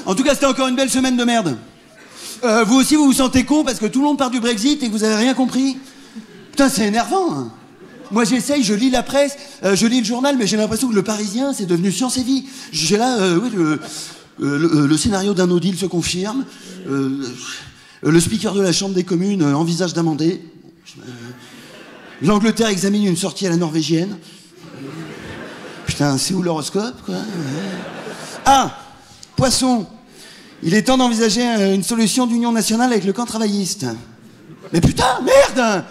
En tout cas, c'était encore une belle semaine de merde. Vous aussi, vous vous sentez con parce que tout le monde parle du Brexit et que vous avez rien compris? Putain, c'est énervant, hein. Moi, j'essaye, je lis la presse, je lis le journal, mais j'ai l'impression que le Parisien, c'est devenu Science et Vie. J'ai là, oui, le scénario d'un no deal se confirme. Le speaker de la Chambre des communes envisage d'amender. L'Angleterre examine une sortie à la norvégienne. Putain, c'est où l'horoscope, quoi? Ah, Poisson. Il est temps d'envisager une solution d'union nationale avec le camp travailliste. Mais putain, merde!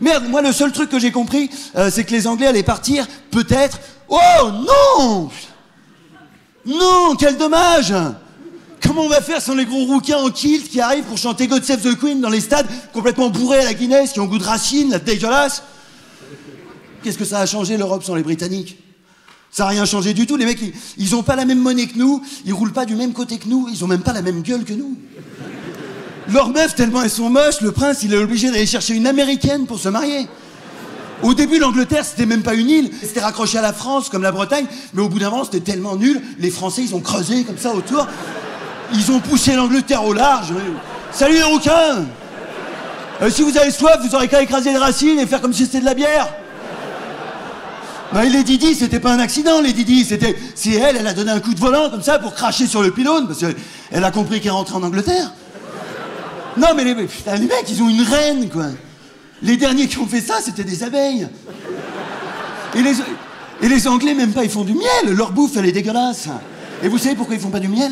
Merde, moi, le seul truc que j'ai compris, c'est que les Anglais allaient partir, peut-être... Oh, non! Non, quel dommage! Comment on va faire sans les gros rouquins en kilt qui arrivent pour chanter God Save the Queen dans les stades, complètement bourrés à la Guinness, qui ont goût de racine, là, dégueulasse? Qu'est-ce que ça a changé, l'Europe, sans les Britanniques? Ça n'a rien changé du tout. Les mecs, ils ont pas la même monnaie que nous, ils roulent pas du même côté que nous, ils ont même pas la même gueule que nous. Leurs meufs, tellement elles sont moches, le prince, il est obligé d'aller chercher une américaine pour se marier. Au début, l'Angleterre, c'était même pas une île, c'était raccroché à la France, comme la Bretagne, mais au bout d'un moment, c'était tellement nul, les Français, ils ont creusé comme ça autour, ils ont poussé l'Angleterre au large. Salut les rouquins! Si vous avez soif, vous aurez qu'à écraser les racines et faire comme si c'était de la bière. Bah, les Didi, c'était pas un accident, les Didi, c'était... C'est elle a donné un coup de volant, comme ça, pour cracher sur le pylône, parce qu'elle a compris qu'elle rentrait en Angleterre. Non, mais putain, les mecs, ils ont une reine, quoi. Les derniers qui ont fait ça, c'était des abeilles. Et les Anglais, même pas, ils font du miel. Leur bouffe, elle est dégueulasse. Et vous savez pourquoi ils font pas du miel?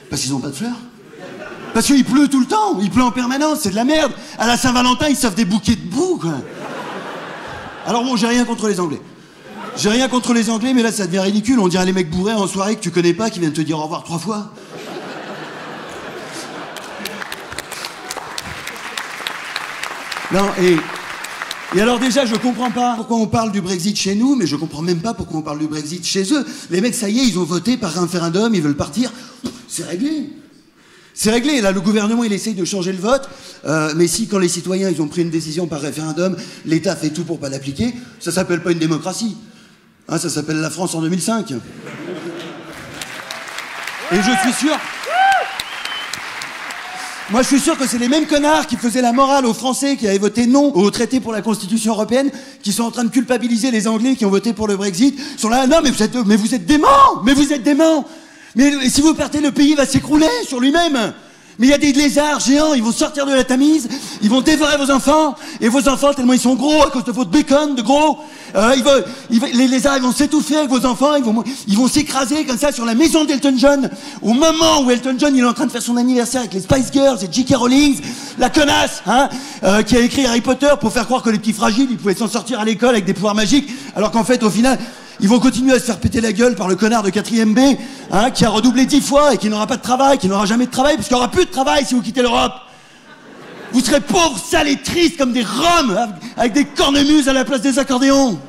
Parce qu'ils ont pas de fleurs. Parce qu'il pleut tout le temps. Il pleut en permanence, c'est de la merde. À la Saint-Valentin, ils s'offrent des bouquets de boue, quoi. Alors bon, j'ai rien contre les Anglais. J'ai rien contre les Anglais, mais là, ça devient ridicule. On dirait les mecs bourrés en soirée que tu connais pas, qui viennent te dire au revoir 3 fois. Non, et alors déjà, je comprends pas pourquoi on parle du Brexit chez nous, mais je comprends même pas pourquoi on parle du Brexit chez eux. Les mecs, ça y est, ils ont voté par référendum, ils veulent partir. C'est réglé. C'est réglé. Là, le gouvernement, il essaye de changer le vote. Mais si, quand les citoyens, ils ont pris une décision par référendum, l'État fait tout pour pas l'appliquer, ça s'appelle pas une démocratie. Hein, ça s'appelle la France en 2005. Et je suis sûr... Moi, je suis sûr que c'est les mêmes connards qui faisaient la morale aux Français qui avaient voté non au traité pour la Constitution européenne, qui sont en train de culpabiliser les Anglais qui ont voté pour le Brexit. Ils sont là, non, mais vous êtes déments! Mais vous êtes déments! Mais si vous partez, le pays va s'écrouler sur lui-même! Mais il y a des lézards géants, ils vont sortir de la Tamise, ils vont dévorer vos enfants, et vos enfants, tellement ils sont gros à cause de votre bacon de gros, les lézards, ils vont s'étouffer avec vos enfants, ils vont s'écraser comme ça sur la maison d'Elton John, au moment où Elton John, il est en train de faire son anniversaire avec les Spice Girls et J.K. Rowling, la connasse, hein, qui a écrit Harry Potter pour faire croire que les petits fragiles, ils pouvaient s'en sortir à l'école avec des pouvoirs magiques, alors qu'en fait, au final... Ils vont continuer à se faire péter la gueule par le connard de 4ème B, hein, qui a redoublé 10 fois et qui n'aura pas de travail, qui n'aura jamais de travail, parce qu'il n'y aura plus de travail si vous quittez l'Europe. Vous serez pauvres, sales et tristes comme des roms, avec des cornemuses à la place des accordéons.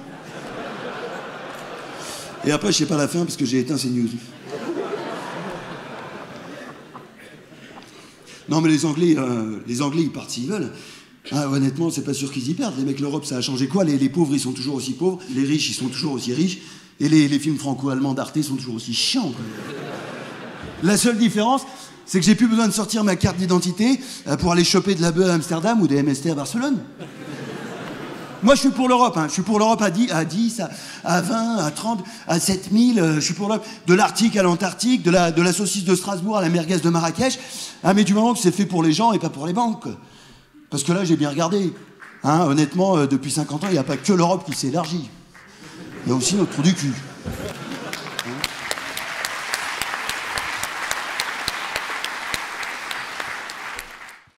Et après, je sais pas la fin, parce que j'ai éteint ces news. Non, mais les Anglais, ils partent s'ils veulent. Ah, honnêtement, c'est pas sûr qu'ils y perdent. Les mecs, l'Europe, ça a changé quoi? Les pauvres, ils sont toujours aussi pauvres. Les riches, ils sont toujours aussi riches. Et les films franco-allemands d'Arte sont toujours aussi chiants, quoi. La seule différence, c'est que j'ai plus besoin de sortir ma carte d'identité pour aller choper de la bœuf à Amsterdam ou des MST à Barcelone. Moi, je suis pour l'Europe. Hein. Je suis pour l'Europe à 10, à 20, à 30, à 7000. Je suis pour l'Europe. De l'Arctique à l'Antarctique, de la saucisse de Strasbourg à la merguez de Marrakech. Ah, mais du moment que c'est fait pour les gens et pas pour les banques, quoi. Parce que là, j'ai bien regardé. Hein, honnêtement, depuis 50 ans, il n'y a pas que l'Europe qui s'élargit. Il y a aussi notre trou du cul.